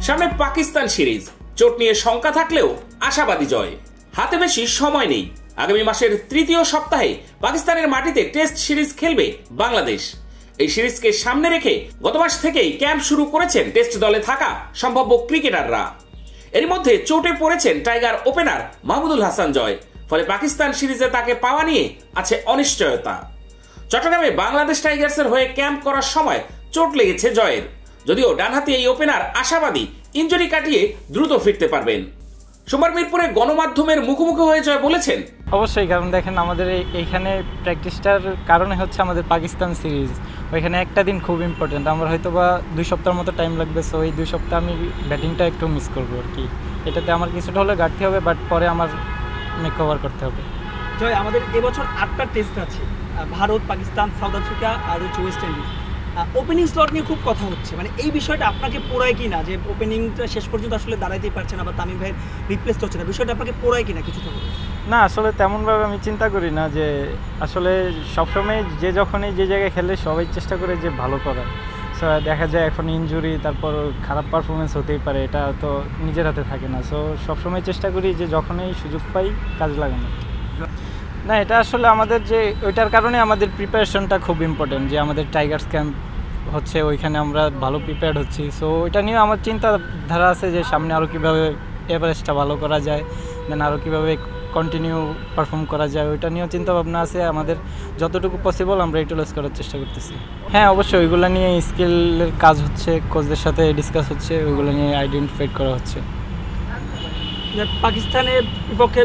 সামনে পাকিস্তান সিরিজ, চোট নিয়ে শঙ্কা থাকলেও আশাবাদী জয়। হাতে বেশি সময় নেই। আগামী মাসের তৃতীয় সপ্তাহে পাকিস্তানের মাটিতে টেস্ট সিরিজ খেলবে বাংলাদেশ। এই সিরিজকে সামনে রেখে গত মাস থেকেই ক্যাম্প শুরু করেছেন টেস্ট দলে থাকা সম্ভাব্য ক্রিকেটাররা। এর মধ্যে চোটে পড়েছেন টাইগার ওপেনার মাহমুদুল হাসান জয়। ফলে পাকিস্তান সিরিজে তাকে পাওয়া নিয়ে আছে অনিশ্চয়তা। চট্টগ্রামে বাংলাদেশ টাইগার্সের হয়ে ক্যাম্প করার সময় চোট লেগেছে জয়ের। যদিও ডানহাতি এই ওপেনার আশাবাদী ইনজুরি কাটিয়ে দ্রুত ফিরতে পারবেন। সোমবার মিরপুরে গণমাধ্যমের মুখোমুখি হয়ে জয় বলেছেন, অবশ্যই, কারণ দেখেন আমাদের এইখানে প্র্যাকটিসটার কারণে হচ্ছে আমাদের পাকিস্তান সিরিজ, ওইখানে একটা দিন খুব ইম্পর্টেন্ট। আমার হয়তো বা 2 সপ্তাহের মতো টাইম লাগবে। সো এই 2 সপ্তাহ আমি ব্যাটিংটা একটু মিস করবো আর কি। এটাতে আমার কিছুটা হলে ঘাটতি হবে, বাট পরে আমার মেক কভার করতে হবে। জয়, আমাদের এবছর 8টা টেস্ট আছে, ভারত, পাকিস্তান, সাউথ আফ্রিকা আর ওয়েস্ট ইন্ডিজ। ওপেনিং স্লট নিয়ে খুব কথা হচ্ছে, মানে এই বিষয়টা আপনাকে পোড়ায় কি না, যে ওপেনিংটা শেষ পর্যন্ত আসলে দাঁড়াইতেই পারছে না বা তামিম ভাইয়ের রিপ্লেস হচ্ছে না, বিষয়টা আপনাকে পোড়ায় কি না কিছুটা? না, আসলে তেমনভাবে আমি চিন্তা করি না। যে আসলে সবসময় যে যখনই যে জায়গায় খেলে সবাই চেষ্টা করে যে ভালো করার। সো দেখা যায় এখন ইনজুরি, তারপর খারাপ পারফরমেন্স হতেই পারে, এটা তো নিজের হাতে থাকে না। সো সবসময় চেষ্টা করি যে যখনই সুযোগ পাই কাজে লাগানো। না, এটা আসলে আমাদের যে ওইটার কারণে আমাদের প্রিপারেশনটা খুব ইম্পর্টেন্ট, যে আমাদের টাইগার্স ক্যাম্প হচ্ছে, ওইখানে আমরা ভালো প্রিপেয়ার্ড হচ্ছি। সো ওইটা নিয়ে আমার চিন্তাধারা আছে যে সামনে আরও কীভাবে এভারেজটা ভালো করা যায়, দেন আরও কীভাবে কন্টিনিউ পারফর্ম করা যায়, ওইটা নিয়েও চিন্তাভাবনা আছে আমাদের। যতটুকু পসিবল আমরা ইউটিলাইজ করার চেষ্টা করতেছি। হ্যাঁ, অবশ্যই ওইগুলো নিয়ে স্কিলের কাজ হচ্ছে, কোচদের সাথে ডিসকাস হচ্ছে, ওইগুলো নিয়ে আইডেন্টিফাইড করা হচ্ছে। পাকিস্তানের বিপক্ষে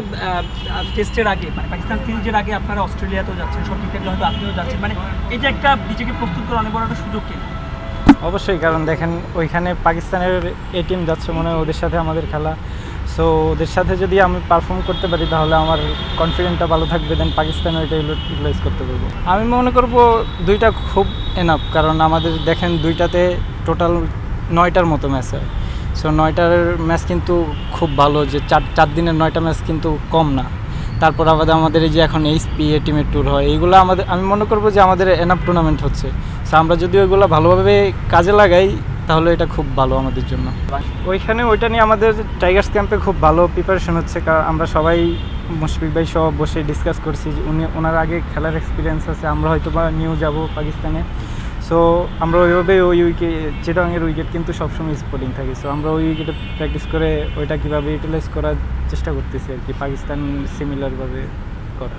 টেস্টের আগে, মানে পাকিস্তান সিরিজের আগে আপনারা অস্ট্রেলিয়াতেও যাচ্ছেন, সব ক্রিকেটরা হয়তো আপনিও যাচ্ছেন, মানে এটা একটা নিজেকে প্রস্তুত করার অনেক বড় একটা সুযোগ কিনা? অবশ্যই, কারণ দেখেন ওইখানে পাকিস্তানের এ টিম যাচ্ছে, মনে হয় ওদের সাথে আমাদের খেলা। সো ওদের সাথে যদি আমি পারফর্ম করতে পারি তাহলে আমার কনফিডেন্টটা ভালো থাকবে, দেন পাকিস্তানে ওইটা ইউটিলাইজ করতে পারবো। আমি মনে করব দুইটা খুব এনাফ, কারণ আমাদের দেখেন দুইটাতে টোটাল 9টার মতো ম্যাচ হয়। সো 9টার ম্যাচ কিন্তু খুব ভালো, যে 4 দিনের 9টা ম্যাচ কিন্তু কম না। তারপর আমাদের এই যে এখন এইচপি এ টিমের ট্যুর হয়, এইগুলো আমাদের, আমি মনে করবো যে আমাদের এনাফ টুর্নামেন্ট হচ্ছে। সো আমরা যদি ওইগুলো ভালোভাবে কাজে লাগাই তাহলে এটা খুব ভালো আমাদের জন্য। ওইখানে ওইটা নিয়ে আমাদের টাইগার্স ক্যাম্পে খুব ভালো প্রিপারেশন হচ্ছে, কারণ আমরা সবাই মুশফিক ভাই সব বসে ডিসকাস করছি যে ওনার আগে খেলার এক্সপিরিয়েন্স আছে, আমরা হয়তো বা নিউ যাবো পাকিস্তানে। সো আমরা ওইভাবে ওই চিটাগাংয়ের উইকেট কিন্তু সবসময় স্পোর্টিং থাকে। সো আমরা ওই উইকেটে প্র্যাকটিস করে ওইটা কীভাবে ইউটিলাইজ করার চেষ্টা করতেছি আর কি, পাকিস্তান সিমিলারভাবে করা।